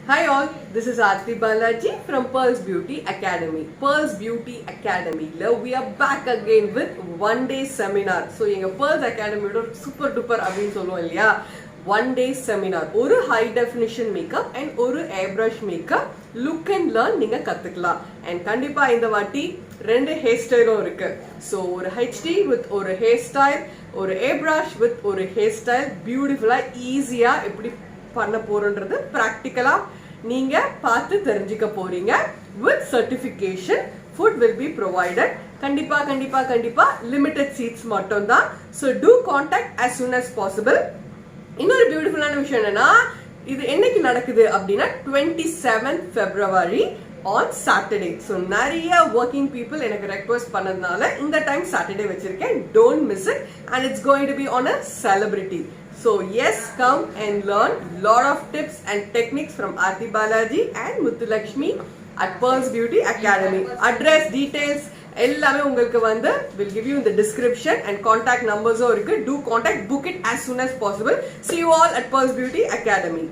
Hi all, this is Aarti Balaji from Pearls Beauty Academy. Pearls Beauty Academy we are back again with one day seminar. So எங்க Pearls Academy super duper அப்படின்னு சொல்லுவோம் இல்லையா, one day seminar ஒரு high definition makeup and ஒரு airbrush makeup look and learn நீங்க கத்துக்கலாம். And கண்டிப்பா இந்த வாட்டி ரெண்டு hair styleம் இருக்கு. So ஒரு HD with ஒரு hair style, ஒரு airbrush with ஒரு hair style பியூட்டிஃபுல்லா ஈஸியா எப்படி பண்ண போறோம்ன்றது பிராக்டிகலா நீங்க பார்த்து தெரிஞ்சுக்க போறீங்க. with certification food will be provided. கண்டிப்பா கண்டிப்பா கண்டிப்பா limited seats மட்டும் தான். So do contact as soon as possible. இன்னொரு பியூட்டிஃபுல்லான விஷயம் என்னன்னா, இது என்னைக்கு நடக்குது அப்படின்னா 27th February on Saturday. So நிறைய working people எனக்கு ரெக்வெஸ்ட் பண்ணதுனால இந்த டைம் சாட்டர்டே வச்சிருக்கேன். Don't miss it and it's going to be on a celebrity. So yes, come and learn lot of tips and techniques from Aarti Balaji and Muthulakshmi at Pearls Beauty Academy. Address details எல்லாமே உங்களுக்கு will give you in the description and contact numbers இருக்கு. Do contact, book it as soon as possible. See you all at Pearls Beauty Academy.